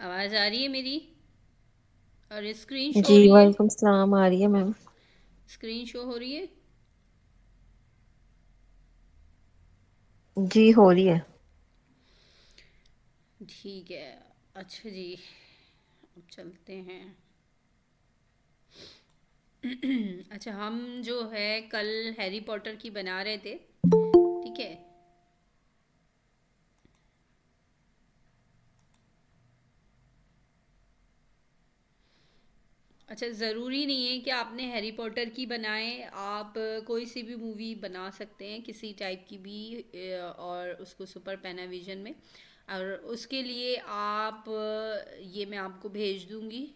आवाज़ आ रही है मेरी? और स्क्रीन शो हो जी, रही है? वालेकुम सलाम। आ रही है मैम। स्क्रीन शो हो रही है? जी, हो रही है। ठीक है। अच्छा जी, अब चलते हैं। अच्छा, हम जो है कल हैरी पॉटर की बना रहे थे, ठीक है। अच्छा, ज़रूरी नहीं है कि आपने हैरी पॉटर की बनाएं, आप कोई सी भी मूवी बना सकते हैं, किसी टाइप की भी, और उसको सुपर पैनाविजन में। और उसके लिए आप ये मैं आपको भेज दूंगी।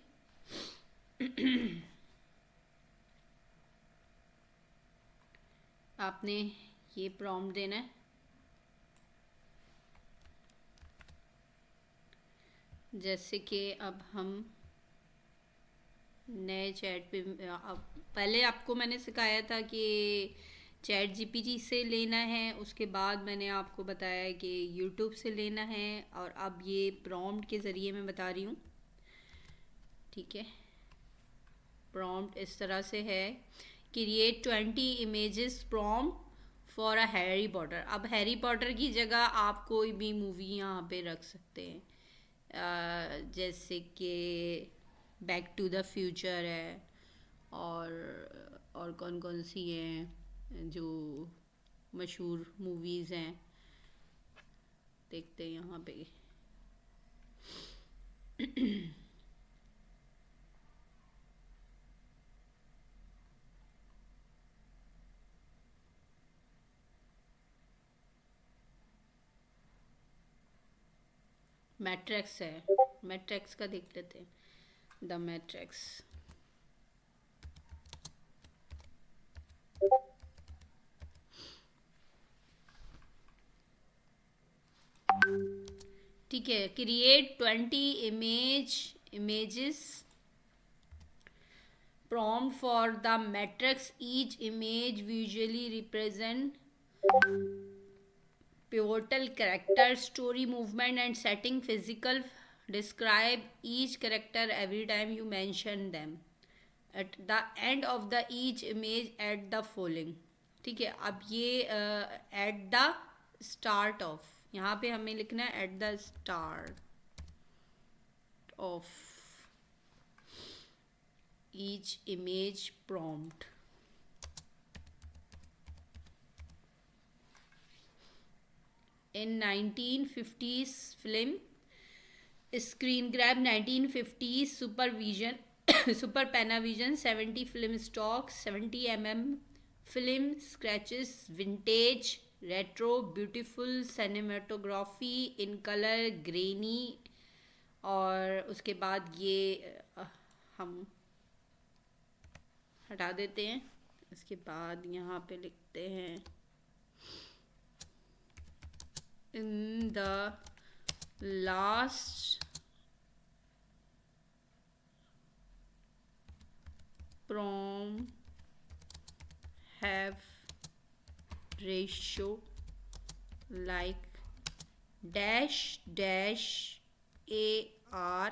आपने ये प्रॉम्प्ट देना है। जैसे कि अब हम नए चैट पे, अब पहले आपको मैंने सिखाया था कि चैट जीपीटी से लेना है, उसके बाद मैंने आपको बताया कि यूट्यूब से लेना है, और अब ये प्रॉम्प्ट के ज़रिए मैं बता रही हूँ, ठीक है। प्रॉम्प्ट इस तरह से है, create 20 images prompt for a Harry Potter. अब हैरी पॉटर की जगह आप कोई भी मूवी यहाँ पे रख सकते हैं। जैसे कि बैक टू द फ्यूचर है, और कौन कौन सी हैं जो मशहूर मूवीज़ हैं, देखते हैं यहाँ पे। मैट्रिक्स है, मैट्रिक्स का देख लेते हैं, द मैट्रिक्स। ठीक है, create 20 images prompt for the matrix. Each image visually represent pivotal character, story, movement, and setting. Physical describe each character every time you mention them. At the end of the each image, add the following. ठीक है, अब ये at the start of, यहाँ पे हमें लिखना है at the start of each image prompt. In 1950s film screen grab, 1950s supervision super panavision, 70 film stock, 70 film scratches, vintage, retro, beautiful cinematography, in color, grainy। और उसके बाद ये हम हटा देते हैं। इसके बाद यहाँ पे लिखते हैं in the last prom have ratio like dash dash AR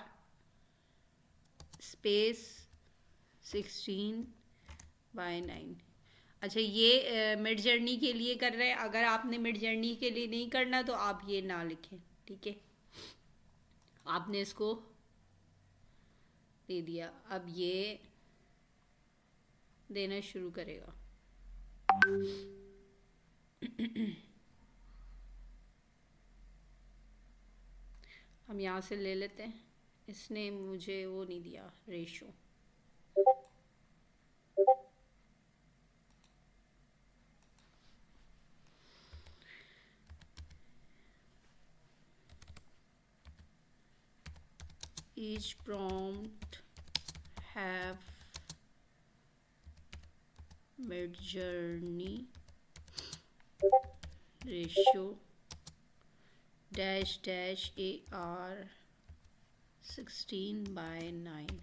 space 16/9। अच्छा, ये मिड जर्नी के लिए कर रहे हैं। अगर आपने मिड जर्नी के लिए नहीं करना तो आप ये ना लिखें, ठीक है। आपने इसको दे दिया, अब ये देना शुरू करेगा। हम यहाँ से ले लेते हैं, इसने मुझे वो नहीं दिया ratio. Each prompt have mid-journey ratio dash dash AR 16/9।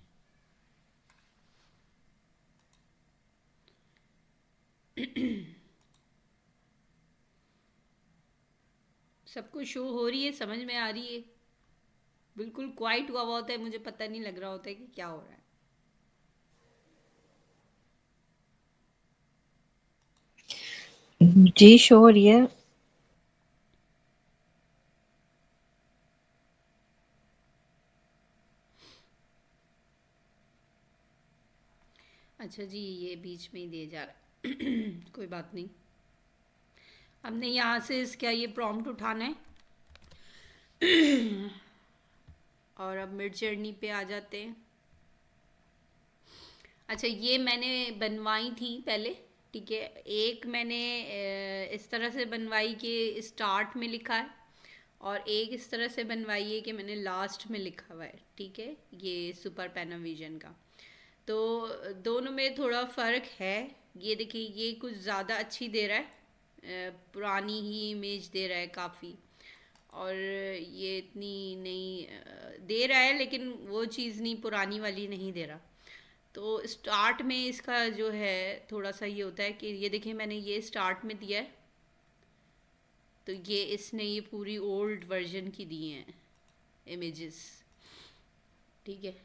सबको शो हो रही है, समझ में आ रही है? बिल्कुल क्वाइट हुआ हुआ होता है, मुझे पता नहीं लग रहा होता है कि क्या हो रहा है। जी शो हो रही है। अच्छा जी, ये बीच में ही दिए जा रहा है। कोई बात नहीं। हमने यहाँ से इसका ये प्रॉम्प्ट उठाना है और अब मिड जर्नी पे आ जाते हैं। अच्छा, ये मैंने बनवाई थी पहले, ठीक है। एक मैंने इस तरह से बनवाई कि स्टार्ट में लिखा है, और एक इस तरह से बनवाई है कि मैंने लास्ट में लिखा हुआ है, ठीक है। ये सुपर पैनाविजन का, तो दोनों में थोड़ा फ़र्क है। ये देखिए, ये कुछ ज़्यादा अच्छी दे रहा है, पुरानी ही इमेज दे रहा है काफ़ी, और ये इतनी नहीं दे रहा है, लेकिन वो चीज़ नहीं, पुरानी वाली नहीं दे रहा। तो स्टार्ट में इसका जो है थोड़ा सा ये होता है कि ये देखिए, मैंने ये स्टार्ट में दिया है, तो ये इसने ये पूरी ओल्ड वर्जन की दी हैं इमेजेस, ठीक है।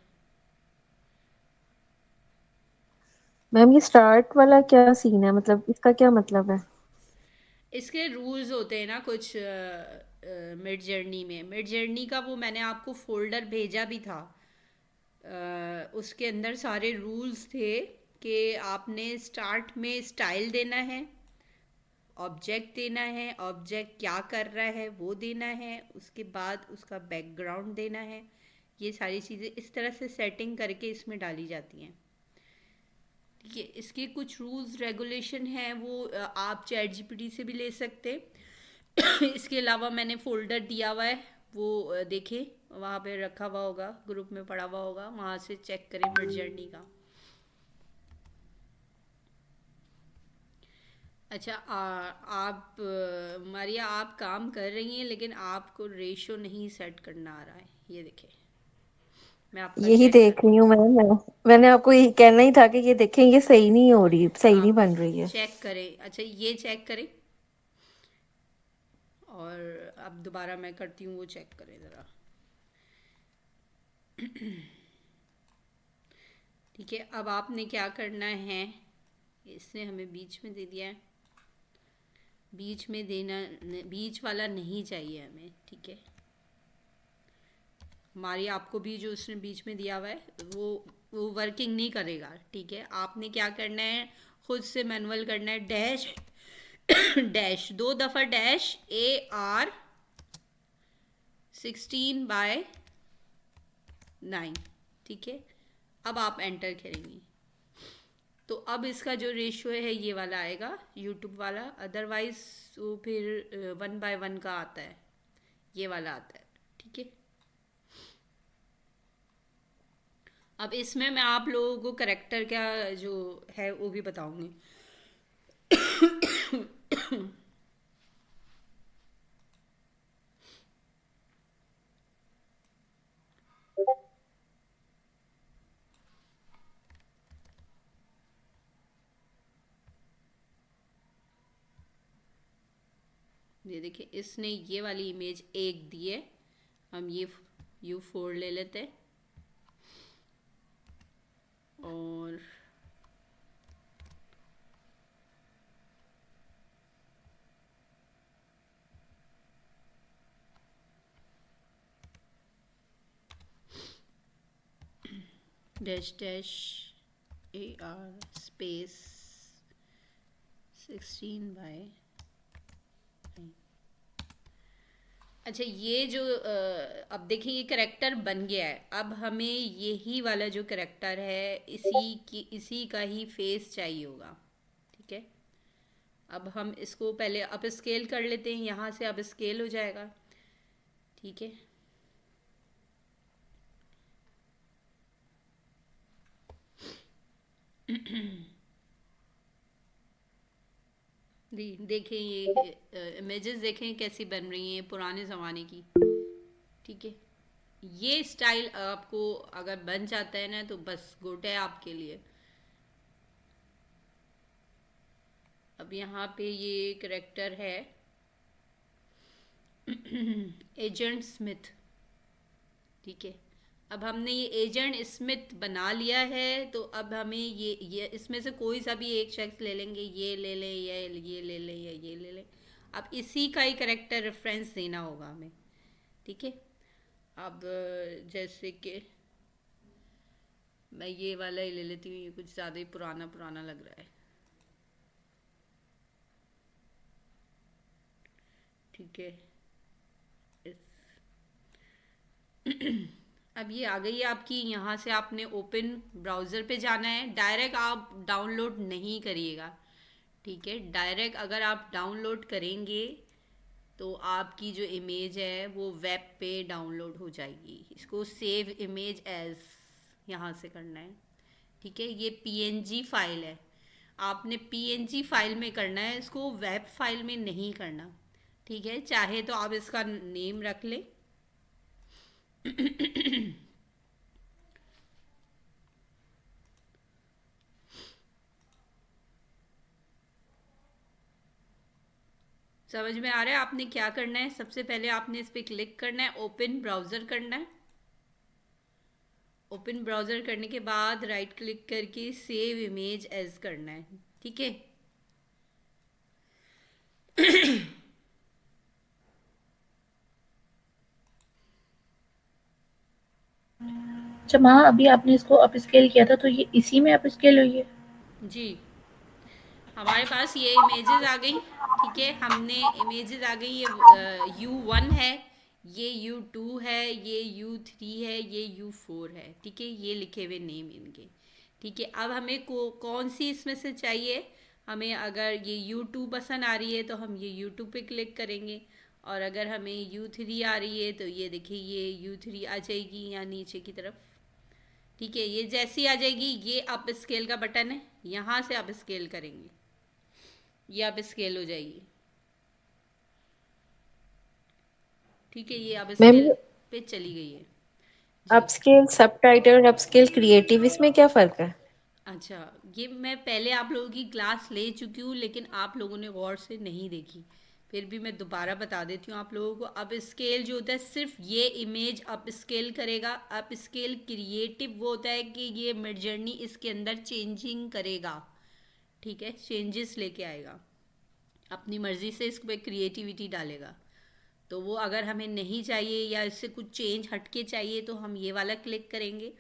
मैम ये स्टार्ट वाला क्या सीन है, मतलब इसका क्या मतलब है? इसके रूल्स होते हैं ना कुछ, मिड जर्नी में, मिड जर्नी का वो मैंने आपको फोल्डर भेजा भी था। उसके अंदर सारे रूल्स थे कि आपने स्टार्ट में स्टाइल देना है, ऑब्जेक्ट देना है, ऑब्जेक्ट क्या कर रहा है वो देना है, उसके बाद उसका बैकग्राउंड देना है। ये सारी चीज़ें इस तरह से सेटिंग करके इसमें डाली जाती हैं, ठीक है। इसके कुछ रूल्स रेगुलेशन हैं, वो आप चैट जीपीटी से भी ले सकते हैं। इसके अलावा मैंने फ़ोल्डर दिया हुआ है, वो देखें, वहाँ पे रखा हुआ होगा, ग्रुप में पड़ा हुआ होगा, वहाँ से चेक करें मिड जर्नी का। अच्छा, आप मारिया, आप काम कर रही हैं, लेकिन आपको रेशो नहीं सेट करना आ रहा है, ये देखें, मैं आपका यही चेक कर। देख रही हूँ मैंने आपको यही कहना ही था कि ये देखें, ये सही नहीं हो रही, सही नहीं आप बन रही है। चेक करें, अच्छा ये चेक करें, और अब दोबारा मैं करती हूँ, वो चेक करें ज़रा, ठीक है। अब आपने क्या करना है, इसने हमें बीच में दे दिया है, बीच में देना, बीच वाला नहीं चाहिए हमें, ठीक है। हमारी आपको भी जो उसने बीच में दिया हुआ है, वो वर्किंग नहीं करेगा, ठीक है। आपने क्या करना है, खुद से मैनुअल करना है, डैश डैश 2 दफ़ा डैश AR 16:9, ठीक है। अब आप एंटर करेंगी, तो अब इसका जो रेशियो है ये वाला आएगा, यूट्यूब वाला। अदरवाइज वो फिर 1:1 का आता है, ये वाला आता है, ठीक है। अब इसमें मैं आप लोगों को करेक्टर क्या जो है वो भी बताऊंगी। ये देखिए, इसने ये वाली इमेज एक दी है, हम ये U4 ले लेते हैं, और डैश डैश AR स्पेस 16:9। अच्छा, ये जो अब देखिए, ये करेक्टर बन गया है। अब हमें यही वाला जो करेक्टर है, इसी का ही फेस चाहिए होगा, ठीक है। अब हम इसको पहले अप स्केल कर लेते हैं, यहाँ से अप स्केल हो जाएगा, ठीक है। देखें, ये इमेजेस देखें कैसी बन रही हैं पुराने ज़माने की, ठीक है। ये स्टाइल आपको अगर बन जाता है ना, तो बस गुड है आपके लिए। अब यहाँ पे ये करेक्टर है एजेंट स्मिथ, ठीक है। अब हमने ये एजेंट स्मिथ बना लिया है, तो अब हमें ये इसमें से कोई सा भी एक शख्स ले लेंगे, ये ले लें या ये ले लें या ये ले लें। अब इसी का ही करेक्टर रेफरेंस देना होगा हमें। ठीक है। अब जैसे कि मैं ये वाला ही ले लेती हूँ, ये कुछ ज़्यादा ही पुराना पुराना लग रहा है। ठीक है। इस अब ये आ गई है आपकी, यहाँ से आपने ओपन ब्राउज़र पे जाना है। डायरेक्ट आप डाउनलोड नहीं करिएगा। ठीक है। डायरेक्ट अगर आप डाउनलोड करेंगे तो आपकी जो इमेज है वो वेब पे डाउनलोड हो जाएगी। इसको सेव इमेज एज यहाँ से करना है। ठीक है। ये पीएनजी फाइल है, आपने पीएनजी फाइल में करना है, इसको वेब फाइल में नहीं करना। ठीक है। चाहे तो आप इसका नेम रख लें। समझ में आ रहा है आपने क्या करना है? सबसे पहले आपने इस पर क्लिक करना है, ओपन ब्राउज़र करना है। ओपन ब्राउज़र करने के बाद राइट क्लिक करके सेव इमेज एज करना है। ठीक है। जब हाँ अभी आपने इसको अप स्केल किया था तो ये इसी में अप स्केल हुई है? जी, हमारे पास ये इमेजेस आ गई। ठीक है। हमने इमेजेस आ गई, ये U1 है, ये U2 है, ये U3 है, ये U4 है। ठीक है। ये लिखे हुए नेम इनके। ठीक है। अब हमें कौन सी इसमें से चाहिए? हमें अगर ये U2 पसंद आ रही है तो हम ये U2 पे क्लिक करेंगे, और अगर हमें U3 आ रही है तो ये देखिए ये U3 आ जाएगी यहाँ नीचे की तरफ। ठीक है। ये जैसी आ जाएगी, ये अप स्केल का बटन है, यहाँ से अप स्केल करेंगे, ये अब स्केल हो जाएगी। ठीक है। ये अब मैम स्केल पे चली गई है। जी। अपस्केल सबटाइटल और अपस्केल क्रिएटिव इसमें क्या फर्क है? अच्छा, ये मैं पहले आप लोगों की क्लास ले चुकी हूँ, लेकिन आप लोगों ने गौर से नहीं देखी। फिर भी मैं दोबारा बता देती हूँ आप लोगों को। अप स्केल जो होता है सिर्फ ये इमेज अप स्केल करेगा। अप स्केल क्रिएटिव वो होता है कि ये मिड जर्नी इसके अंदर चेंजिंग करेगा। ठीक है। चेंजेस लेके आएगा, अपनी मर्ज़ी से इस पर क्रिएटिविटी डालेगा। तो वो अगर हमें नहीं चाहिए या इससे कुछ चेंज हटके चाहिए तो हम ये वाला क्लिक करेंगे,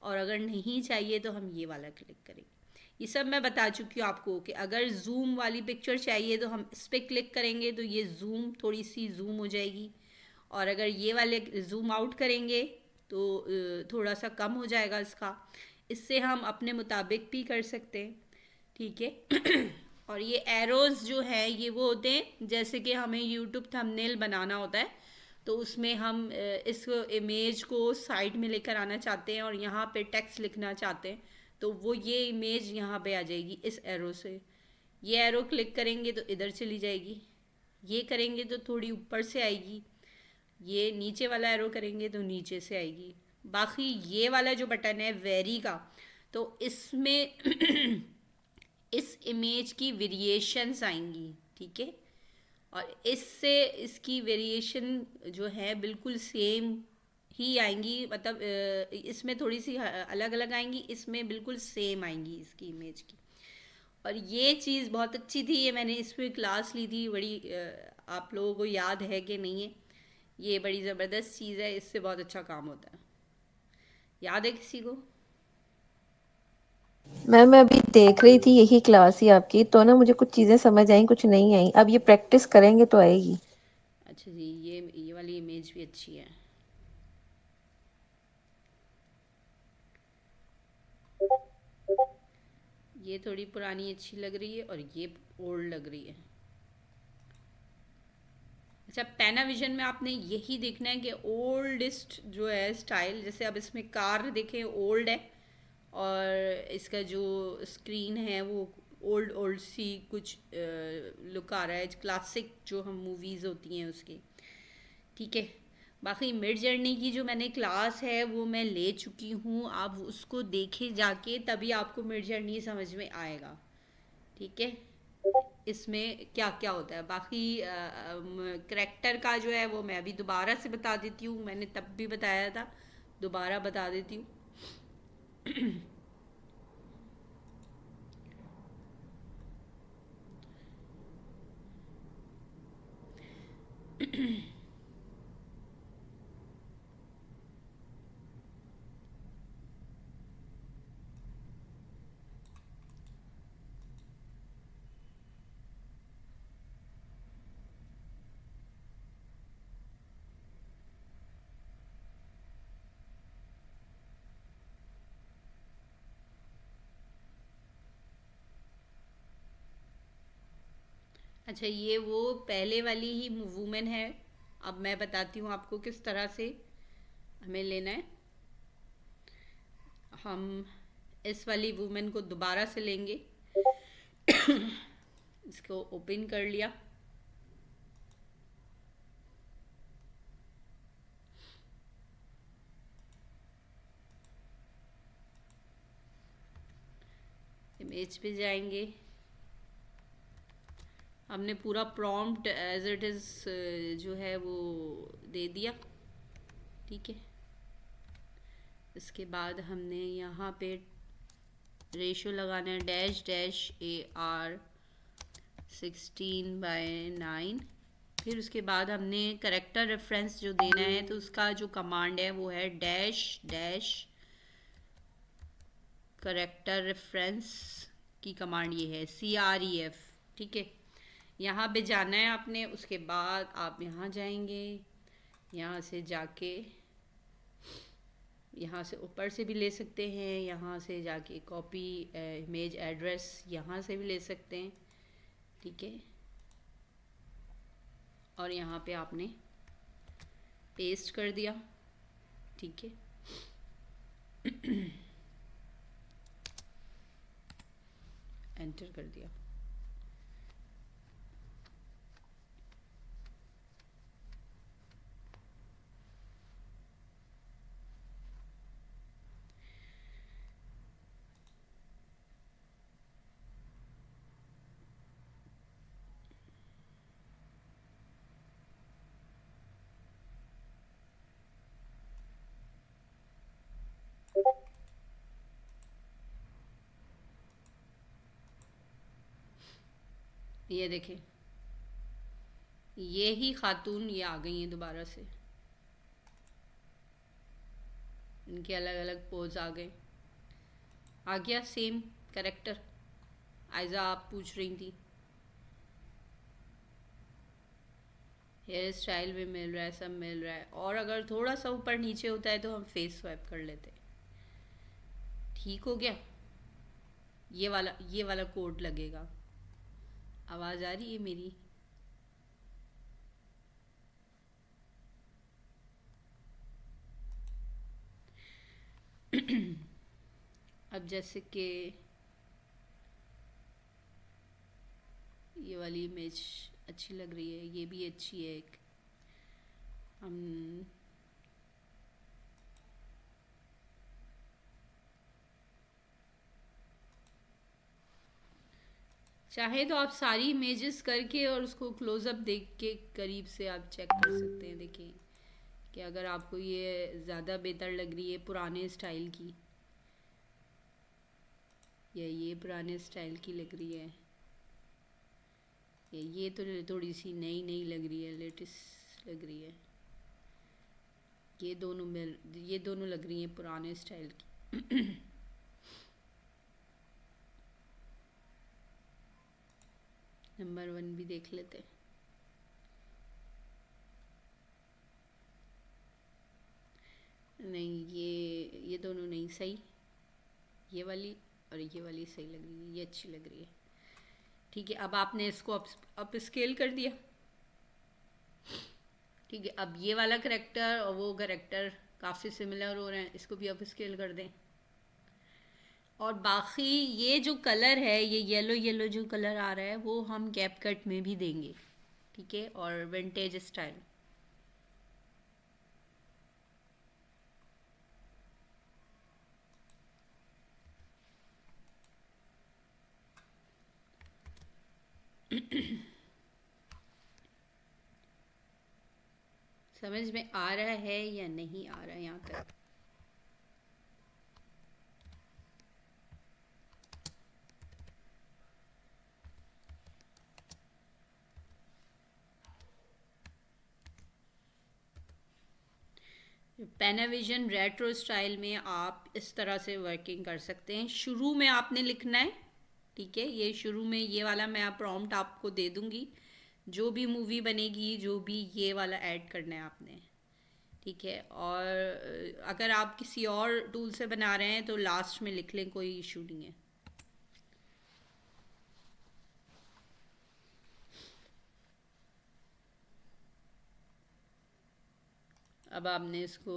और अगर नहीं चाहिए तो हम ये वाला क्लिक करेंगे। ये सब मैं बता चुकी हूँ आपको कि अगर जूम वाली पिक्चर चाहिए तो हम इस पर क्लिक करेंगे तो ये जूम थोड़ी सी जूम हो जाएगी, और अगर ये वाले जूम आउट करेंगे तो थोड़ा सा कम हो जाएगा इसका। इससे हम अपने मुताबिक भी कर सकते हैं। ठीक है। और ये एरोज़ जो है ये वो होते हैं, जैसे कि हमें यूट्यूब थंबनेल बनाना होता है तो उसमें हम इस इमेज को साइड में लेकर आना चाहते हैं और यहाँ पे टेक्स्ट लिखना चाहते हैं, तो वो ये इमेज यहाँ पे आ जाएगी इस एरो से। ये एरो क्लिक करेंगे तो इधर चली जाएगी, ये करेंगे तो थोड़ी ऊपर से आएगी, ये नीचे वाला एरो करेंगे तो नीचे से आएगी। बाकी ये वाला जो बटन है वेरी का, तो इसमें इस इमेज की वेरिएशंस आएंगी। ठीक है। और इससे इसकी वेरिएशन जो है बिल्कुल सेम ही आएंगी, मतलब इसमें थोड़ी सी अलग अलग आएंगी, इसमें बिल्कुल सेम आएंगी इसकी इमेज की। और ये चीज़ बहुत अच्छी थी, ये मैंने इस पर क्लास ली थी बड़ी, आप लोगों को याद है कि नहीं है? ये बड़ी ज़बरदस्त चीज़ है, इससे बहुत अच्छा काम होता है। याद है किसी को? मैम मैं अभी देख रही थी यही क्लास ही आपकी, तो ना मुझे कुछ चीजें समझ आई कुछ नहीं आई। अब ये प्रैक्टिस करेंगे तो आएगी। अच्छा जी, ये वाली इमेज भी अच्छी है। ये थोड़ी पुरानी अच्छी लग रही है और ये ओल्ड लग रही है। अच्छा, पैनाविजन में आपने यही देखना है कि ओल्डेस्ट जो है स्टाइल, जैसे अब इसमें कार देखें ओल्ड है, और इसका जो स्क्रीन है वो ओल्ड ओल्ड सी कुछ लुक आ रहा है, क्लासिक जो हम मूवीज़ होती हैं उसकी। ठीक है। बाकी मिड जर्नी की जो मैंने क्लास है वो मैं ले चुकी हूँ, आप उसको देखे जाके तभी आपको मिड जर्नी समझ में आएगा। ठीक है। इसमें क्या क्या होता है, बाकी करैक्टर का जो है वो मैं अभी दोबारा से बता देती हूँ, मैंने तब भी बताया था। दोबारा बता देती हूँ। अच्छा, ये वो पहले वाली ही वूमेन है। अब मैं बताती हूँ आपको किस तरह से हमें लेना है। हम इस वाली वूमेन को दोबारा से लेंगे। इसको ओपन कर लिया। इमेज पे जाएंगे। हमने पूरा प्रॉम्प्ट एज इट इज़ जो है वो दे दिया। ठीक है, इसके बाद हमने यहाँ पे रेशो लगाना है -AR 16/9। फिर उसके बाद हमने करेक्टर रेफरेंस जो देना है, तो उसका जो कमांड है वो है डैश करेक्टर रेफरेंस की कमांड ये है CREF। ठीक है, यहाँ पे जाना है आपने। उसके बाद आप यहाँ जाएंगे, यहाँ से जाके यहाँ से ऊपर से भी ले सकते हैं, यहाँ से जाके कॉपी इमेज एड्रेस यहाँ से भी ले सकते हैं। ठीक है, और यहाँ पे आपने पेस्ट कर दिया। ठीक है, एंटर कर दिया। ये देखें, ये ही खातून ये आ गई हैं दोबारा से। इनके अलग अलग पोज आ गए। आ गया सेम करेक्टर। आयजा आप पूछ रही थी, हेयर स्टाइल भी मिल रहा है, सब मिल रहा है। और अगर थोड़ा सा ऊपर नीचे होता है तो हम फेस स्वैप कर लेते हैं। ठीक हो गया। ये वाला कोड लगेगा। आवाज़ आ रही है मेरी? अब जैसे कि ये वाली इमेज अच्छी लग रही है, ये भी अच्छी है। एक हम चाहे तो आप सारी इमेजेस करके और उसको क्लोज़अप देख के करीब से आप चेक कर सकते हैं। देखिए कि अगर आपको ये ज़्यादा बेहतर लग रही है पुराने स्टाइल की, या ये पुराने स्टाइल की लग रही है, या ये तो थोड़ी सी नई नई लग रही है, लेटेस्ट लग रही है। ये दोनों लग रही हैं पुराने स्टाइल की। नंबर 1 भी देख लेते हैं। नहीं, ये दोनों नहीं सही। ये वाली और ये वाली सही लग रही है, ये अच्छी लग रही है। ठीक है, अब आपने इसको अप स्केल कर दिया। ठीक है, अब ये वाला करेक्टर और वो करेक्टर काफ़ी सिमिलर हो रहे हैं, इसको भी अप स्केल कर दें। और बाकी ये जो कलर है, ये येलो येलो जो कलर आ रहा है, वो हम कैप कट में भी देंगे। ठीक है, और विंटेज स्टाइल। समझ में आ रहा है या नहीं आ रहा है यहाँ तक? पैनाविजन रेट्रो स्टाइल में आप इस तरह से वर्किंग कर सकते हैं। शुरू में आपने लिखना है, ठीक है, ये शुरू में ये वाला मैं प्रॉम्प्ट आपको दे दूंगी, जो भी मूवी बनेगी जो भी ये वाला ऐड करना है आपने, ठीक है। और अगर आप किसी और टूल से बना रहे हैं तो लास्ट में लिख लें, कोई इशू नहीं है। अब आपने इसको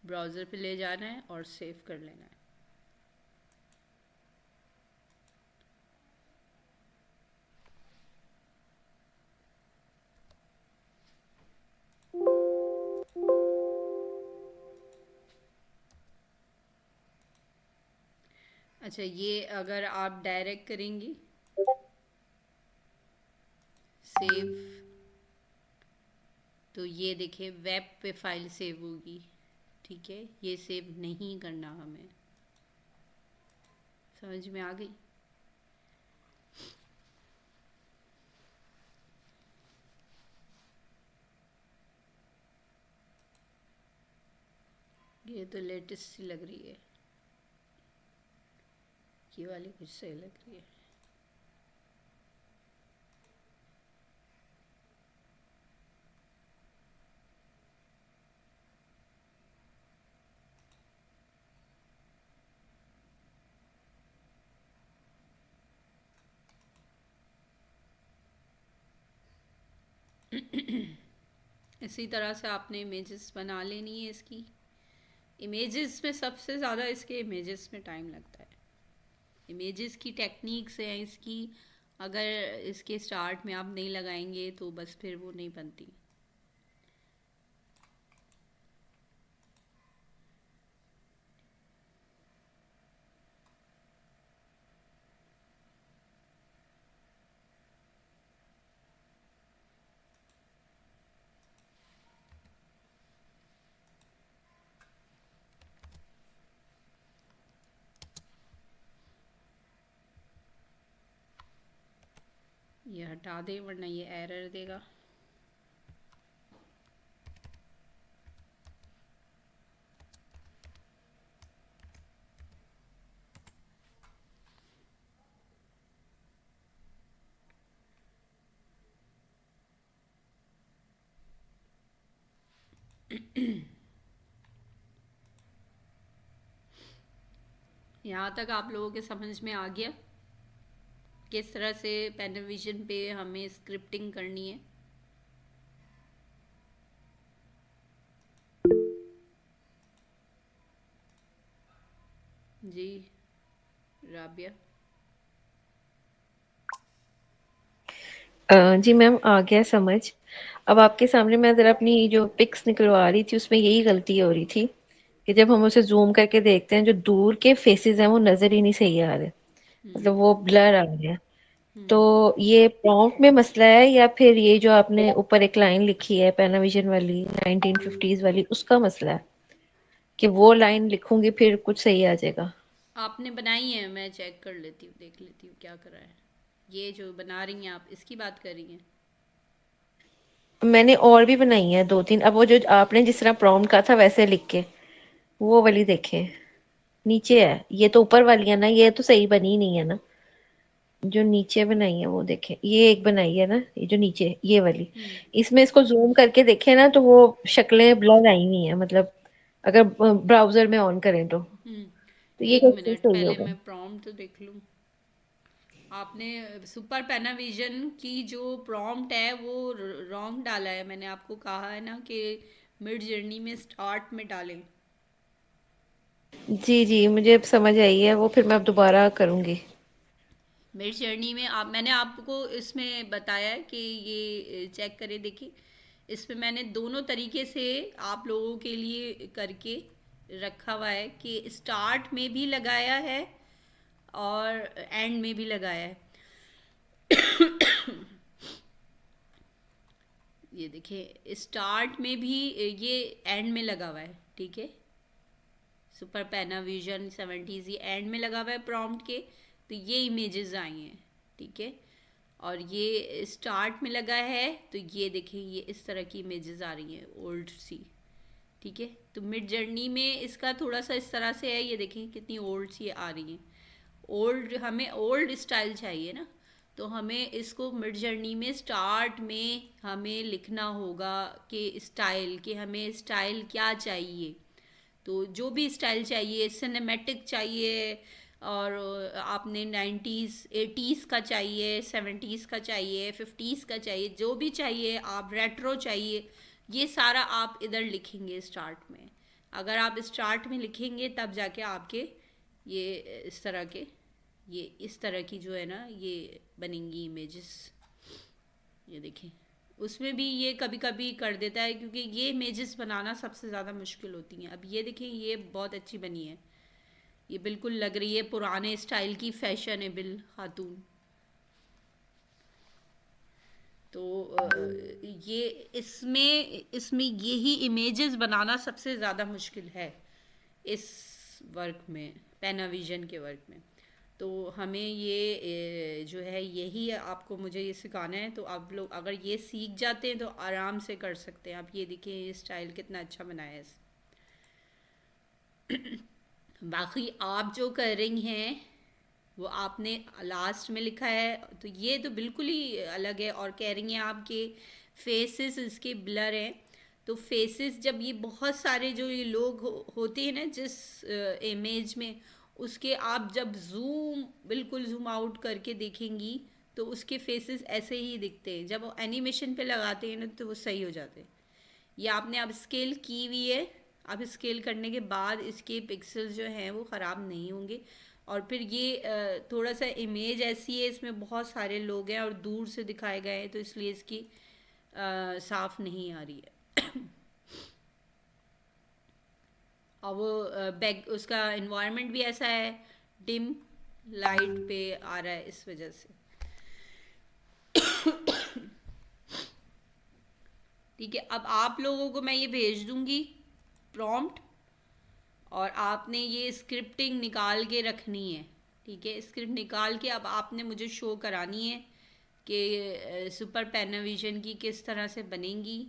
ब्राउज़र पे ले जाना है और सेव कर लेना है। अच्छा, ये अगर आप डायरेक्ट करेंगी सेव, तो ये देखिए वेब पे फाइल सेव होगी, ठीक है। ये सेव नहीं करना हमें, समझ में आ गई? ये तो लेटेस्ट सी लग रही है, ये वाली कुछ सही लग रही है। इसी तरह से आपने इमेजेस बना लेनी है इसकी। इमेजेस में सबसे ज़्यादा इसके इमेजेस में टाइम लगता है। इमेजेस की टेक्निक्स हैं इसकी, अगर इसके स्टार्ट में आप नहीं लगाएंगे तो बस फिर वो नहीं बनती। ये हटा दें वरना ये एरर देगा। यहाँ तक आप लोगों के समझ में आ गया किस तरह से पैनाविजन पे हमें स्क्रिप्टिंग करनी है? जी राबिया। जी मैम, आ गया समझ। अब आपके सामने मैं ज़रा अपनी जो पिक्स निकलवा रही थी उसमें यही गलती हो रही थी कि जब हम उसे ज़ूम करके देखते हैं जो दूर के फेसेस हैं वो नज़र ही नहीं सही आ रहे, मतलब वो ब्लर आ रहे हैं। तो ये प्रॉम्प्ट में मसला है या फिर ये जो आपने ऊपर एक लाइन लिखी है पैनाविजन वाली 1950s वाली उसका मसला है कि वो लाइन लिखूंगी फिर कुछ सही आ जाएगा? आपने बनाई है, मैं चेक कर लेती हूँ, देख लेती हूँ क्या करा है। ये जो बना रही हैं आप, इसकी बात कर रही हैं? मैंने और भी बनाई है दो तीन। अब वो जो आपने जिस तरह प्रॉम्प्ट कहा था वैसे लिख के वो वाली देखे, नीचे है। ये तो ऊपर वाली है ना, ये तो सही बनी नहीं है ना। जो नीचे बनाई है वो देखे, ये एक बनाई है ना, ये जो नीचे ये वाली, इसमें इसको जूम करके देखे ना तो वो शक्लें ब्लर आई हुई है, मतलब अगर ब्राउजर में ऑन करें तो ये एक कैसे मिनट, सही पहले होगा? मैं प्रॉम्प्ट तो देख लूँ। आपने सुपर पैनाविजन की जो प्रॉम्प्ट है वो रॉन्ग डाला है। मैंने आपको कहा है ना कि मिड जर्नी में स्टार्ट में डालें। जी जी, मुझे अब समझ आई है वो, फिर मैं अब दोबारा करूंगी। मिड जर्नी में आप, मैंने आपको इसमें बताया है कि ये चेक करें, देखिए इसमें मैंने दोनों तरीके से आप लोगों के लिए करके रखा हुआ है कि स्टार्ट में भी लगाया है और एंड में भी लगाया है। ये देखिए स्टार्ट में भी, ये एंड में लगा हुआ है, ठीक है। सुपर पैनाविजन 70s ये एंड में लगा हुआ है प्रॉम्प्ट के, तो ये इमेजेस आई हैं, ठीक है। और ये स्टार्ट में लगा है तो ये देखिए ये इस तरह की इमेजेस आ रही हैं ओल्ड सी, ठीक है। तो मिड जर्नी में इसका थोड़ा सा इस तरह से है, ये देखें कितनी ओल्ड सी आ रही हैं। ओल्ड, हमें ओल्ड स्टाइल चाहिए ना, तो हमें इसको मिड जर्नी में स्टार्ट में हमें लिखना होगा कि स्टाइल, कि हमें स्टाइल क्या चाहिए। तो जो भी स्टाइल चाहिए, सिनेमैटिक चाहिए, और आपने 90s 80s का चाहिए, 70s का चाहिए, 50s का चाहिए, जो भी चाहिए आप, रेट्रो चाहिए, ये सारा आप इधर लिखेंगे स्टार्ट में। अगर आप स्टार्ट में लिखेंगे तब जाके आपके ये इस तरह के, ये इस तरह की जो है ना ये बनेंगी इमेजेस। ये देखें, उसमें भी ये कभी कभी कर देता है, क्योंकि ये इमेजेस बनाना सबसे ज़्यादा मुश्किल होती हैं। अब ये देखें, ये बहुत अच्छी बनी है, ये बिल्कुल लग रही है पुराने स्टाइल की फैशनेबल खातून। तो ये इसमें इसमें यही इमेजेस बनाना सबसे ज़्यादा मुश्किल है इस वर्क में, पैनाविजन के वर्क में। तो हमें ये जो है यही आपको मुझे ये सिखाना है। तो आप लोग अगर ये सीख जाते हैं तो आराम से कर सकते हैं। आप ये देखिए, ये स्टाइल कितना अच्छा बनाया है बाकी आप जो कर रही हैं वो आपने लास्ट में लिखा है, तो ये तो बिल्कुल ही अलग है। और कह रही हैं आपके फेसेस इसके ब्लर हैं। तो फेसेस जब ये बहुत सारे जो ये लोग होते हैं ना जिस इमेज में, उसके आप जब बिल्कुल जूम आउट करके देखेंगी तो उसके फेसेस ऐसे ही दिखते हैं। जब वो एनिमेशन पे लगाते हैं ना तो वो सही हो जाते हैं। ये आपने अब स्केल की हुई है। अब स्केल करने के बाद इसके पिक्सेल्स जो हैं वो ख़राब नहीं होंगे। और फिर ये थोड़ा सा इमेज ऐसी है, इसमें बहुत सारे लोग हैं और दूर से दिखाए गए हैं, तो इसलिए इसकी साफ़ नहीं आ रही है और वो बैक उसका इन्वायरमेंट भी ऐसा है, डिम लाइट पे आ रहा है इस वजह से। ठीक है, अब आप लोगों को मैं ये भेज दूंगी प्रॉम्प्ट, और आपने ये स्क्रिप्टिंग निकाल के रखनी है। ठीक है, स्क्रिप्ट निकाल के अब आपने मुझे शो करानी है कि सुपर पैनाविजन की किस तरह से बनेंगी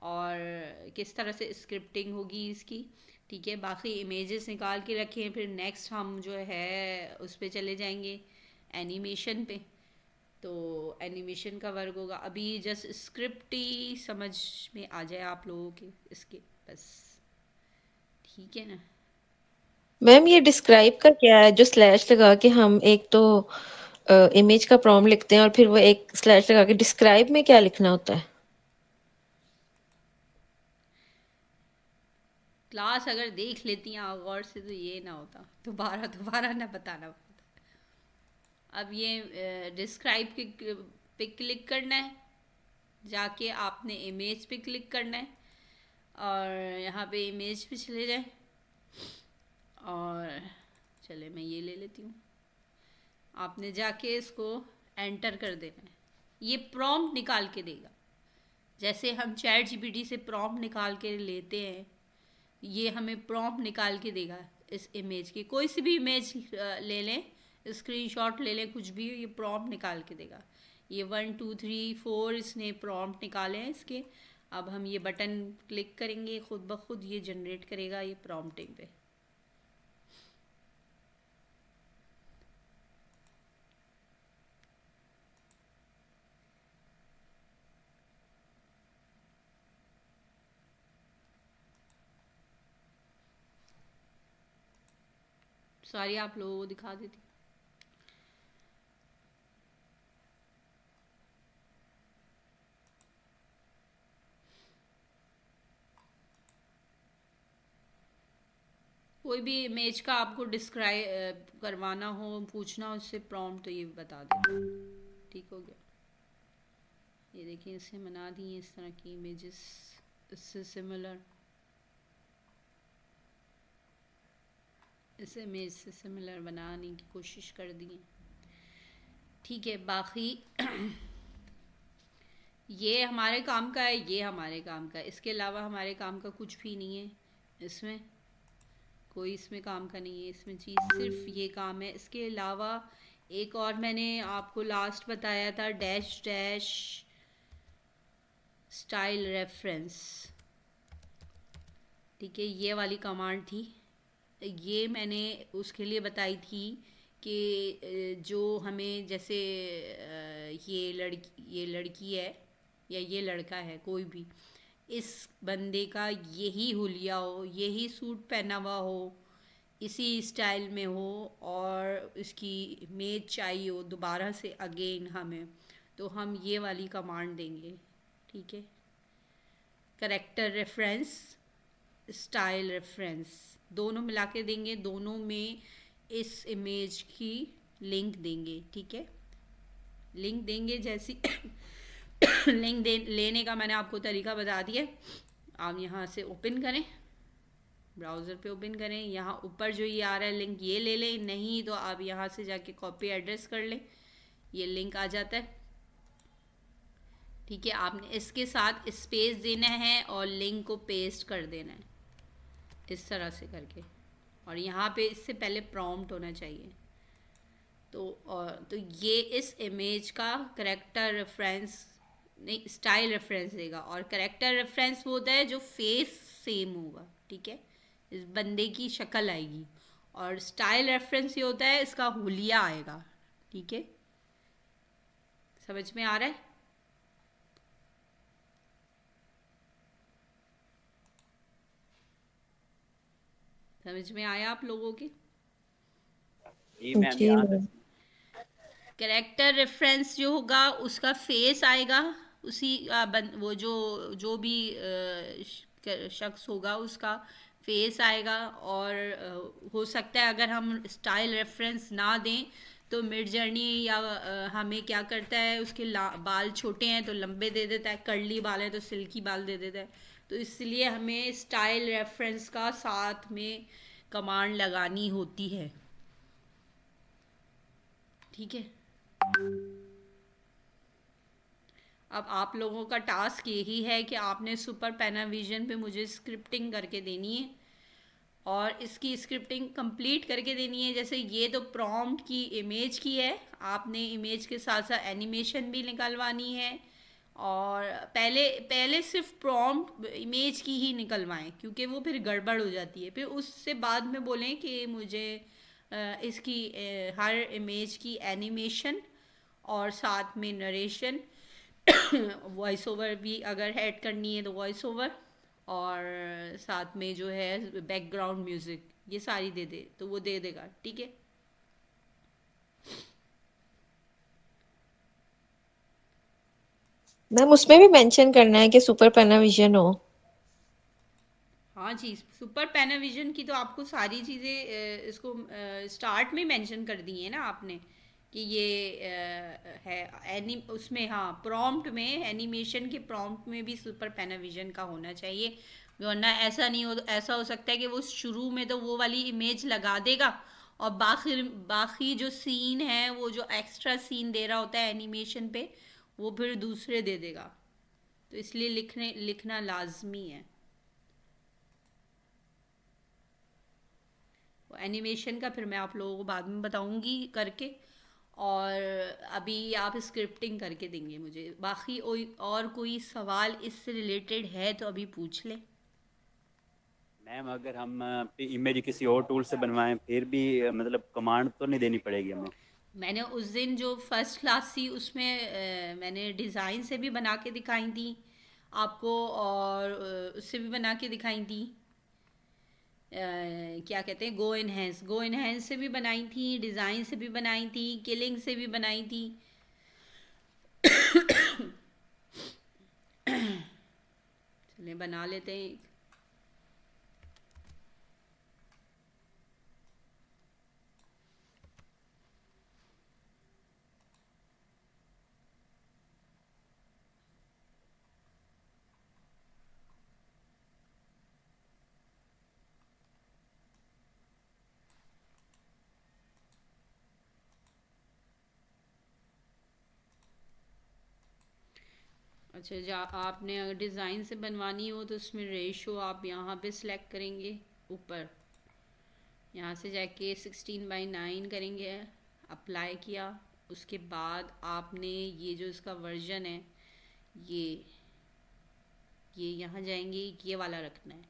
और किस तरह से स्क्रिप्टिंग होगी इसकी। ठीक है, बाकी इमेजेस निकाल के रखें, फिर नेक्स्ट हम जो है उस पर चले जाएंगे एनिमेशन पे। तो एनिमेशन का वर्क होगा। अभी जस्ट स्क्रिप्ट ही समझ में आ जाए आप लोगों के इसके, बस। ठीक है ना। मैम ये डिस्क्राइब का क्या है, जो स्लैश लगा के हम एक तो इमेज का प्रॉम्प्ट लिखते हैं और फिर वो एक स्लैश लगा के डिस्क्राइब में क्या लिखना होता है? क्लास अगर देख लेती हैं गौर से तो ये ना होता, दोबारा दोबारा ना बताना पड़ता। अब ये डिस्क्राइब पे क्लिक करना है, जाके आपने इमेज पे क्लिक करना है और यहाँ पे इमेज पे चले जाए। और चले मैं ये ले लेती हूँ। आपने जाके इसको एंटर कर देना है, ये प्रॉम्प्ट निकाल के देगा। जैसे हम चैट जीपीटी से प्रॉम्प्ट निकाल के लेते हैं, ये हमें प्रॉम्प्ट निकाल के देगा इस इमेज की। कोई सी भी इमेज ले लें, स्क्रीनशॉट ले लें, कुछ भी, ये प्रॉम्प्ट निकाल के देगा। ये 1 2 3 4 इसने प्रॉम्प्ट निकाले हैं इसके। अब हम ये बटन क्लिक करेंगे, खुद ब खुद ये जनरेट करेगा ये प्रॉम्प्टिंग पे। सारी आप लोगों को दिखा देती। कोई भी इमेज का आपको डिस्क्राइब करवाना हो, पूछना हो उससे प्रॉम्प्ट, तो ये बता दे। ठीक हो गया। ये देखिए, इससे बना दी इस तरह की इमेजेस, इससे सिमिलर, इस इमेज से सिमिलर बनाने की कोशिश कर दी। ठीक है, बाकी ये हमारे काम का है, ये हमारे काम का है। इसके अलावा हमारे काम का कुछ भी नहीं है इसमें, कोई इसमें काम का नहीं है। इसमें चीज़ सिर्फ ये काम है। इसके अलावा एक और मैंने आपको लास्ट बताया था, डैश डैश स्टाइल रेफरेंस। ठीक है, ये वाली कमांड थी। ये मैंने उसके लिए बताई थी कि जो हमें जैसे ये लड़की है या ये लड़का है, कोई भी, इस बंदे का यही हुलिया हो, यही सूट पहना हुआ हो, इसी स्टाइल में हो, और इसकी इमेज चाहिए हो दोबारा से अगेन हमें, तो हम ये वाली कमांड देंगे। ठीक है, करेक्टर रेफरेंस, स्टाइल रेफरेंस, दोनों मिला के देंगे, दोनों में इस इमेज की लिंक देंगे। ठीक है, लिंक देंगे जैसी लिंक दे लेने का मैंने आपको तरीका बता दिया। आप यहाँ से ओपन करें, ब्राउज़र पे ओपन करें, यहाँ ऊपर जो ये आ रहा है लिंक, ये ले लें, नहीं तो आप यहाँ से जाके कॉपी एड्रेस कर लें, ये लिंक आ जाता है। ठीक है, आपने इसके साथ स्पेस देना है और लिंक को पेस्ट कर देना है इस तरह से करके, और यहाँ पे इससे पहले प्रॉम्प्ट होना चाहिए। तो ये इस इमेज का करेक्टर रेफरेंस नहीं, स्टाइल रेफरेंस देगा, और करेक्टर रेफरेंस वो होता है जो फेस सेम होगा। ठीक है, इस बंदे की शक्ल आएगी, और स्टाइल रेफरेंस ये होता है इसका हुलिया आएगा। ठीक है, समझ में आ रहा है? समझ में आया आप लोगों के? जी मैम, जी यहाँ मैम। करेक्टर रेफरेंस जो होगा उसका फेस आएगा, उसी वो जो भी शख्स होगा उसका फेस आएगा, और हो सकता है अगर हम स्टाइल रेफरेंस ना दें तो मिड जर्नी या हमें क्या करता है, उसके बाल छोटे हैं तो लंबे दे देता है, कर्ली बाल है तो सिल्की बाल दे देता है, तो इसलिए हमें स्टाइल रेफरेंस का साथ में कमांड लगानी होती है। ठीक है, अब आप लोगों का टास्क यही है कि आपने सुपर पैनाविजन पे मुझे स्क्रिप्टिंग करके देनी है, और इसकी स्क्रिप्टिंग कंप्लीट करके देनी है। जैसे ये तो प्रॉम्प्ट की इमेज की है, आपने इमेज के साथ साथ एनिमेशन भी निकलवानी है, और पहले पहले सिर्फ प्रॉम्प्ट इमेज की ही निकलवाएं, क्योंकि वो फिर गड़बड़ हो जाती है। फिर उससे बाद में बोलें कि मुझे इसकी हर इमेज की एनिमेशन और साथ में नरेशन वॉइस ओवर भी अगर ऐड करनी है तो वॉइस ओवर, और साथ में जो है बैकग्राउंड म्यूज़िक, ये सारी दे दे तो वो दे देगा। ठीक है, मैम उसमें भी मेंशन करना है कि सुपर पैनाविजन हो। हाँ जी, सुपर पैनाविजन की तो आपको सारी चीज़ें इसको स्टार्ट में मेंशन कर दी है ना आपने, कि ये है उसमें, हाँ, प्रॉम्प्ट में, एनिमेशन के प्रॉम्प्ट में भी सुपर पैनाविजन का होना चाहिए, वरना ऐसा नहीं हो, ऐसा हो सकता है कि वो शुरू में तो वो वाली इमेज लगा देगा, और बाकी बाकी जो सीन है, वो जो एक्स्ट्रा सीन दे रहा होता है एनिमेशन पे, वो फिर दूसरे दे देगा, तो इसलिए लिखना लाजमी है। एनिमेशन का फिर मैं आप लोगों को बाद में बताऊंगी करके, और अभी आप स्क्रिप्टिंग करके देंगे मुझे। बाकी और कोई सवाल इससे रिलेटेड है तो अभी पूछ लें। मैम, अगर हम इमेज किसी और टूल से बनवाएं फिर भी मतलब कमांड तो नहीं देनी पड़ेगी हमें? मैंने उस दिन जो फर्स्ट क्लास थी उसमें मैंने डिज़ाइन से भी बना के दिखाई थी आपको, और उससे भी बना के दिखाई थी, क्या कहते हैं, गो इनहेंस से भी बनाई थी, डिज़ाइन से भी बनाई थी, किलिंग से भी बनाई थी। चलिए बना लेते हैं एक। अच्छा, आपने अगर डिज़ाइन से बनवानी हो तो उसमें रेशो आप यहाँ पे सिलेक्ट करेंगे, ऊपर यहाँ से जाके 16:9 करेंगे, अप्लाई किया, उसके बाद आपने ये जो इसका वर्जन है, ये ये यहाँ जाएंगे, ये वाला रखना है।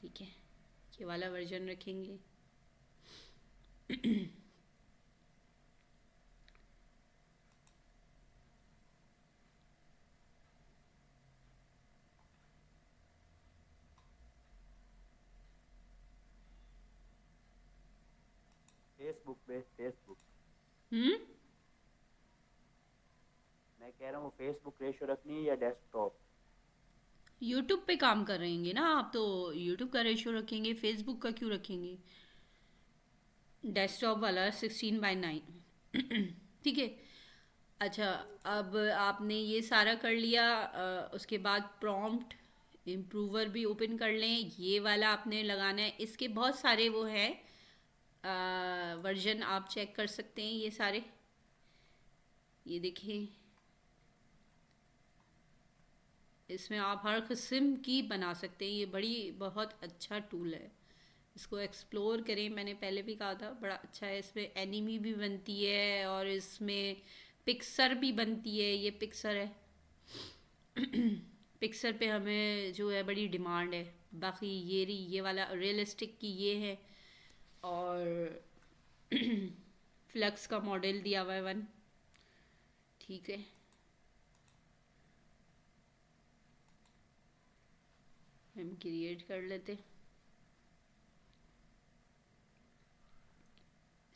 ठीक है, ये वाला वर्जन रखेंगे। फेसबुक पे, फेसबुक हम्म मैं कह रहा हूँ फेसबुक रेशो रखनी है या डेस्कटॉप? यूट्यूब पे काम कर रहेंगे ना आप, तो यूट्यूब का रेशियो रखेंगे, फेसबुक का क्यों रखेंगे? डेस्कटॉप वाला 16:9। ठीक है। अच्छा, अब आपने ये सारा कर लिया, उसके बाद प्रॉम्प्ट इम्प्रूवर भी ओपन कर लें। ये वाला आपने लगाना है, इसके बहुत सारे वो हैं वर्जन, आप चेक कर सकते हैं ये सारे। ये देखें, इसमें आप हर किस्म की बना सकते हैं। ये बहुत अच्छा टूल है, इसको एक्सप्लोर करें। मैंने पहले भी कहा था, बड़ा अच्छा है। इसमें एनिमी भी बनती है और इसमें पिक्सर भी बनती है। ये पिक्सर है। पिक्सर पे हमें जो है बड़ी डिमांड है। बाकी ये वाला रियलिस्टिक की ये है, और फ्लक्स का मॉडल दिया हुआ है 1। ठीक है, हम क्रिएट कर लेते।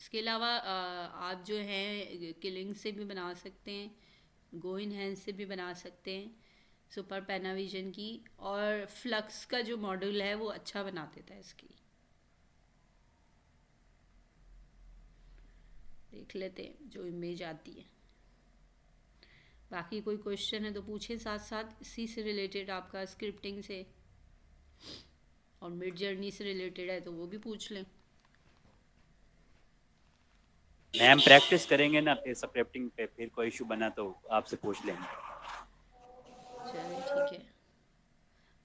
इसके अलावा आप जो है किलिंग से भी बना सकते हैं, गो इन हैंड से भी बना सकते हैं, सुपर पैनाविजन की। और फ्लक्स का जो मॉडल है वो अच्छा बना देता है इसकी। देख लेते हैं जो इमेज आती है। बाकी कोई क्वेश्चन है तो पूछें साथ साथ, इसी से रिलेटेड आपका स्क्रिप्टिंग से और मिड जर्नी से रिलेटेड है तो वो भी पूछ लें। मैम प्रैक्टिस करेंगे ना फिर स्क्रिप्टिंग पे, फिर कोई इशू बना तो आपसे पूछ लेंगे। चलिए ठीक है।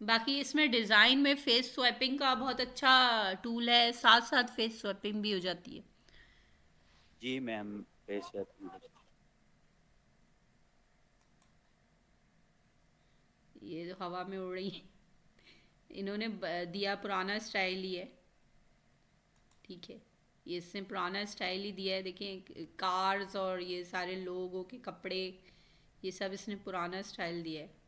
बाकी इसमें डिज़ाइन में फेस स्वैपिंग का बहुत अच्छा टूल है, साथ साथ फेस स्वैपिंग भी हो जाती है। जी मैम, फेस ये तो हवा में उड़ रही है, इन्होंने दिया पुराना स्टाइल ही है। ठीक है, ये इसने पुराना स्टाइल ही दिया है। देखें, कार्स और ये सारे लोगों के कपड़े, ये सब इसने पुराना स्टाइल दिया है।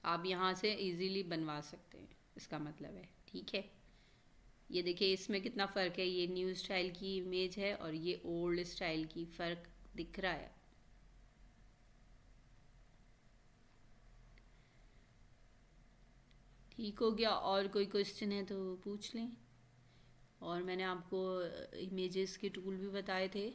आप यहाँ से इजीली बनवा सकते हैं, इसका मतलब है। ठीक है, ये देखिए इसमें कितना फ़र्क है। ये न्यू स्टाइल की इमेज है और ये ओल्ड स्टाइल की, फ़र्क दिख रहा है। ठीक हो गया। और कोई क्वेश्चन है तो पूछ लें। और मैंने आपको इमेजेस के टूल भी बताए थे।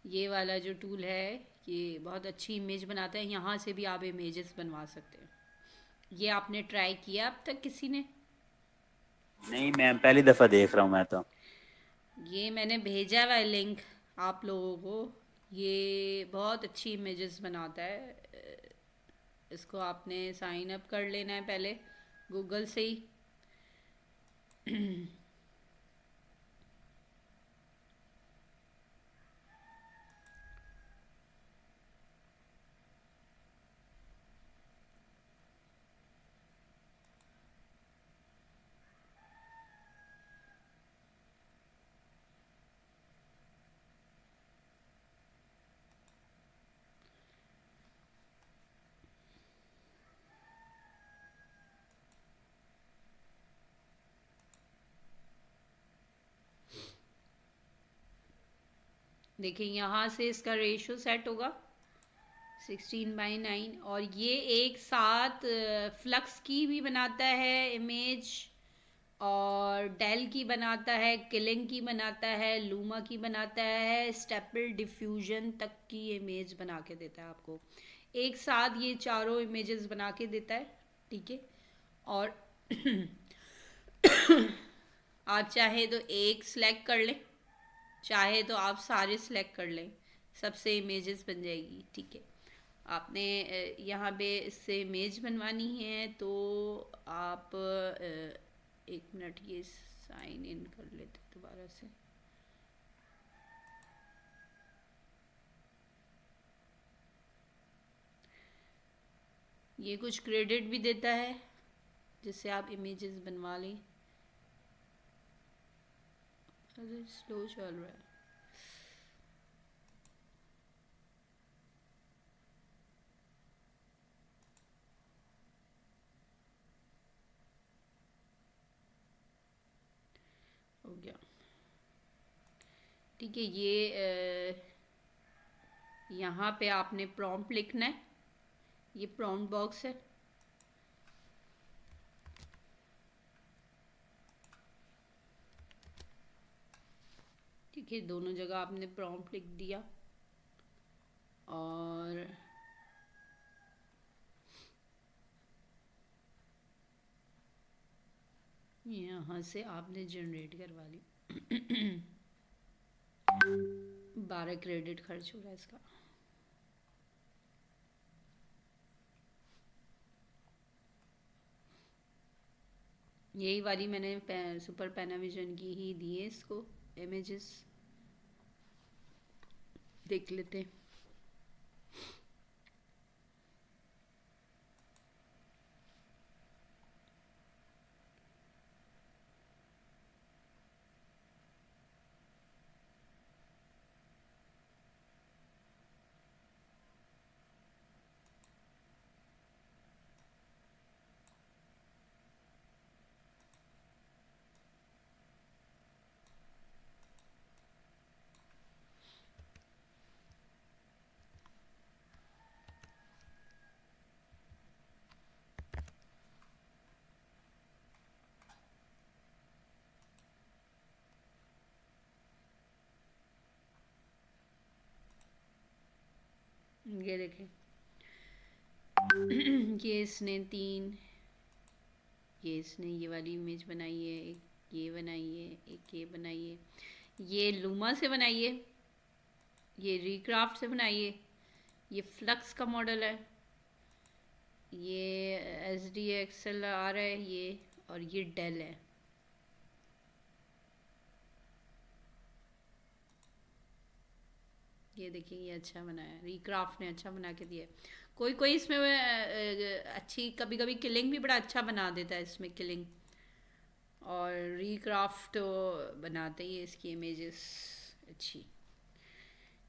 ये वाला जो टूल है ये बहुत अच्छी इमेज बनाता है। यहाँ से भी आप इमेजेस बनवा सकते हैं। ये आपने ट्राई किया अब तक किसी ने? नहीं मैम, पहली दफ़ा देख रहा हूँ मैं तो। ये मैंने भेजा हुआ है लिंक आप लोगों को। ये बहुत अच्छी इमेजेस बनाता है। इसको आपने साइन अप कर लेना है पहले गूगल से ही। देखिए यहाँ से इसका रेशियो सेट होगा 16:9, और ये एक साथ फ्लक्स की भी बनाता है इमेज, और डेल की बनाता है, किलिंग की बनाता है, लूमा की बनाता है, स्टेपल डिफ्यूजन तक की इमेज बना के देता है आपको। एक साथ ये चारों इमेजेस बना के देता है। ठीक है, और आप चाहे तो एक सिलेक्ट कर लें, चाहे तो आप सारे सिलेक्ट कर लें, सबसे इमेजेस बन जाएगी। ठीक है, आपने यहाँ पे इससे इमेज बनवानी है तो आप एक मिनट ये साइन इन कर लेते दोबारा से। ये कुछ क्रेडिट भी देता है जिससे आप इमेजेस बनवा लें। अरे स्लो चल रहा है। हो गया। ठीक है, ये यहाँ पे आपने प्रॉम्प्ट लिखना है, ये प्रॉम्प्ट बॉक्स है। ठीक है, दोनों जगह आपने प्रॉम्प्ट लिख दिया और यहाँ से आपने जनरेट करवा ली। 12 क्रेडिट खर्च हो रहा है इसका। यही वाली मैंने सुपर पैनाविजन की ही दी है इसको इमेजेस, देख लेते हैं। ये देखें, ये इसने 3, ये इसने ये वाली इमेज बनाई है, एक ये बनाई है, एक ये बनाई है, ये लूमा से बनाई है, ये रिक्राफ्ट से बनाई है, ये फ्लक्स का मॉडल है, ये SDXL आ रहा है ये, और ये डेल है। ये देखिए, ये अच्छा बनाया, रिक्राफ्ट ने अच्छा बना के दिया है। कोई कोई इसमें अच्छी, कभी कभी किलिंग भी बड़ा अच्छा बना देता है इसमें, किलिंग और रिक्राफ्ट बनाते ही इसकी इमेजेस अच्छी।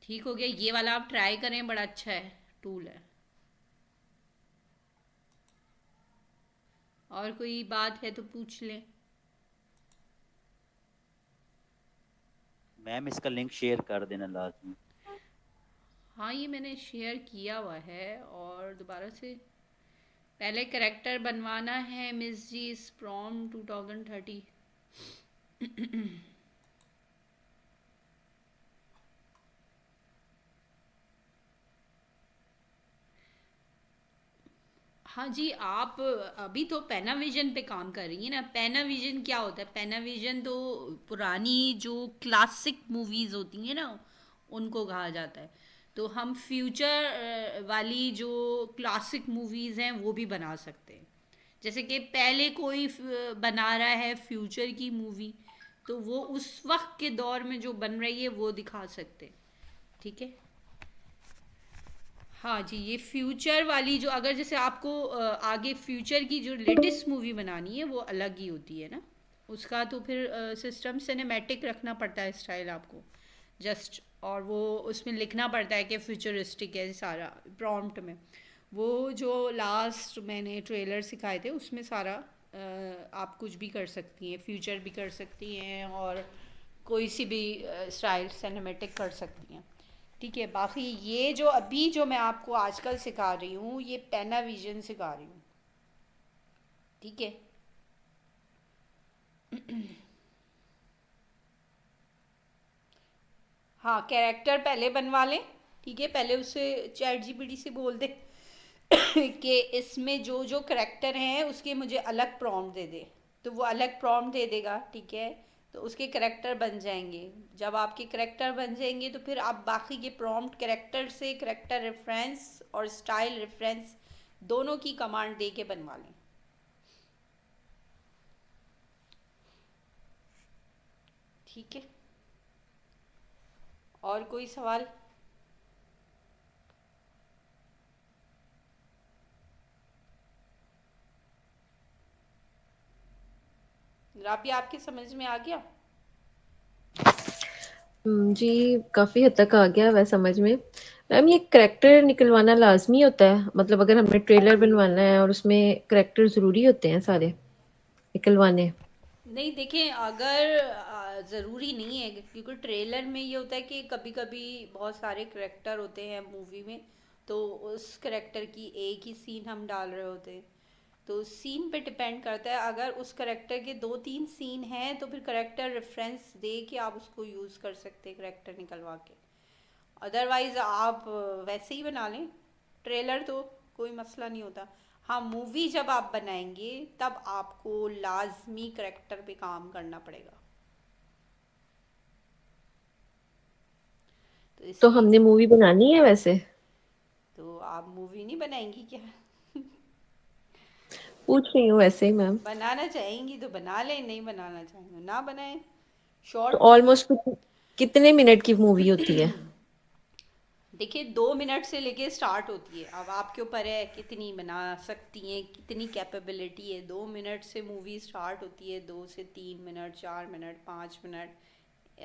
ठीक हो गया, ये वाला आप ट्राई करें, बड़ा अच्छा है, टूल है। और कोई बात है तो पूछ लें। मैम इसका लिंक शेयर कर देना लाजमी। हाँ, ये मैंने शेयर किया हुआ है, और दोबारा से पहले करेक्टर बनवाना है मिस जी इस प्रॉम 2030। हाँ जी, आप अभी तो पैनाविजन पे काम कर रही हैं ना। पैनाविजन क्या होता है? पैनाविजन तो पुरानी जो क्लासिक मूवीज़ होती हैं ना, उनको कहा जाता है। तो हम फ्यूचर वाली जो क्लासिक मूवीज़ हैं वो भी बना सकते हैं। जैसे कि पहले कोई बना रहा है फ्यूचर की मूवी, तो वो उस वक्त के दौर में जो बन रही है वो दिखा सकते हैं। ठीक है, हाँ जी, ये फ्यूचर वाली जो, अगर जैसे आपको आगे फ्यूचर की जो लेटेस्ट मूवी बनानी है वो अलग ही होती है ना, उसका तो फिर सिस्टम सिनेमैटिक रखना पड़ता है स्टाइल आपको जस्ट, और वो उसमें लिखना पड़ता है कि फ्यूचरिस्टिक है सारा प्रॉम्प्ट में। वो जो लास्ट मैंने ट्रेलर सिखाए थे उसमें सारा आप कुछ भी कर सकती हैं, फ्यूचर भी कर सकती हैं और कोई सी भी स्टाइल सिनेमैटिक कर सकती हैं। ठीक है, बाकी ये जो अभी जो मैं आपको आजकल सिखा रही हूँ ये पैनाविजन सिखा रही हूँ। ठीक है, हाँ, कैरेक्टर पहले बनवा लें। ठीक है, पहले उससे चैट जीपीटी से बोल दे कि इसमें जो जो करेक्टर हैं उसके मुझे अलग प्रॉम्प्ट दे दे, तो वो अलग प्रॉम्प्ट दे देगा। ठीक है, तो उसके करेक्टर बन जाएंगे। जब आपके करेक्टर बन जाएंगे तो फिर आप बाकी के प्रॉम्प्ट करेक्टर से करेक्टर रेफरेंस और स्टाइल रेफरेंस दोनों की कमांड दे के बनवा लें। ठीक है, और कोई सवाल? राबिया, आपके समझ में आ गया? जी, काफी हद तक आ गया वह समझ में। मैम, ये करेक्टर निकलवाना लाजमी होता है, मतलब अगर हमने ट्रेलर बनवाना है और उसमें करेक्टर जरूरी होते हैं सारे निकलवाने? नहीं, देखें, अगर ज़रूरी नहीं है, क्योंकि ट्रेलर में ये होता है कि कभी कभी बहुत सारे करेक्टर होते हैं मूवी में, तो उस करेक्टर की एक ही सीन हम डाल रहे होते हैं। तो सीन पे डिपेंड करता है, अगर उस करेक्टर के 2-3 सीन हैं तो फिर करेक्टर रेफरेंस दे के आप उसको यूज़ कर सकते हैं करेक्टर निकलवा के। अदरवाइज़ आप वैसे ही बना लें ट्रेलर, तो कोई मसला नहीं होता। हाँ, मूवी जब आप बनाएंगे तब आपको लाजमी करेक्टर पे काम करना पड़ेगा, तो तो इसलिए। हमने मूवी बनानी है वैसे? तो आप मूवी नहीं बनाएंगी क्या? पूछ रही हूँ वैसे ही मैम। बनाना चाहेंगी तो बना लें, नहीं बनाना चाहेंगे ना बनाएं। तो शॉर्ट मूवी। ऑलमोस्ट कितने मिनट की मूवी होती है? देखिए, 2 मिनट से लेके स्टार्ट होती है, अब आपके ऊपर है कितनी बना सकती हैं, कितनी कैपेबिलिटी है। 2 मिनट से मूवी स्टार्ट होती है, 2 से 3 मिनट, 4 मिनट, 5 मिनट,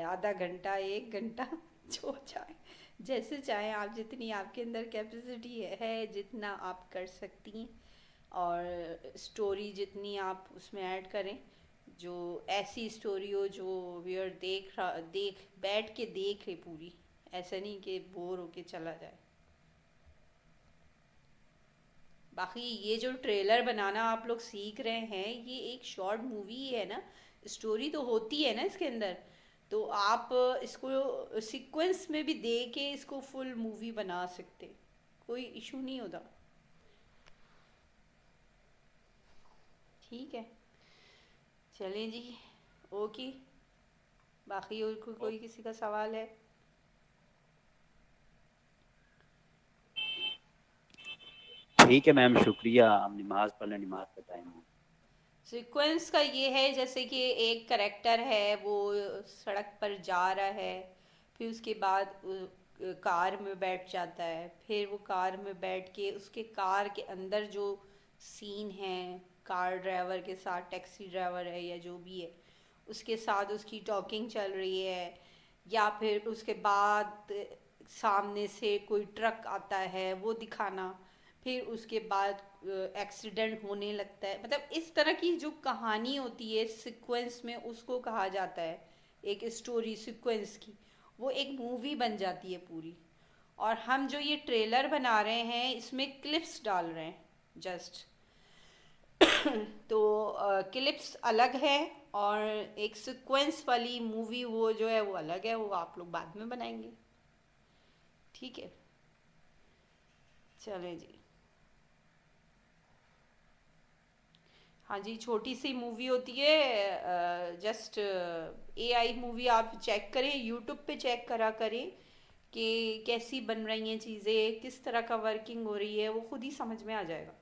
आधा घंटा, 1 घंटा, जो चाहे, जैसे चाहे आप, जितनी आपके अंदर कैपेसिटी है जितना आप कर सकती हैं। और स्टोरी जितनी आप उसमें ऐड करें, जो ऐसी स्टोरी हो जो व्यूअर देख बैठ के देख ले पूरी, ऐसा नहीं कि बोर होके चला जाए। बाकी ये जो ट्रेलर बनाना आप लोग सीख रहे हैं, ये एक शॉर्ट मूवी है ना, स्टोरी तो होती है ना इसके अंदर। तो आप इसको सीक्वेंस में भी दे के इसको फुल मूवी बना सकते, कोई इशू नहीं होता। ठीक है, चलें जी, ओके। बाकी और कोई किसी का सवाल है? ठीक है मैम, शुक्रिया। हम नमाज पढ़ लें, नमाज का टाइम है। सीक्वेंस का ये है, जैसे कि एक करेक्टर है, वो सड़क पर जा रहा है, फिर उसके बाद कार में बैठ जाता है, फिर वो कार में बैठ के उसके कार के अंदर जो सीन है, कार ड्राइवर के साथ, टैक्सी ड्राइवर है या जो भी है, उसके साथ उसकी टॉकिंग चल रही है। या फिर उसके बाद सामने से कोई ट्रक आता है वो दिखाना, फिर उसके बाद एक्सीडेंट होने लगता है। मतलब इस तरह की जो कहानी होती है सीक्वेंस में, उसको कहा जाता है एक स्टोरी सीक्वेंस की। वो एक मूवी बन जाती है पूरी। और हम जो ये ट्रेलर बना रहे हैं, इसमें क्लिप्स डाल रहे हैं जस्ट। तो क्लिप्स अलग है, और एक सीक्वेंस वाली मूवी वो जो है वो अलग है, वो आप लोग बाद में बनाएंगे। ठीक है, चलें जी। हाँ जी, छोटी सी मूवी होती है, जस्ट एआई मूवी। आप चेक करें, यूट्यूब पे चेक करा करें कि कैसी बन रही हैं चीज़ें, किस तरह का वर्किंग हो रही है, वो खुद ही समझ में आ जाएगा।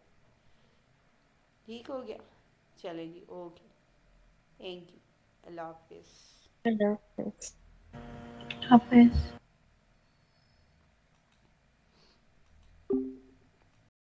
ठीक हो गया, चलें जी, ओके, थैंक यू, अल्लाह हाफिज़। अल्लाह हाफ़िज़। हाफिज।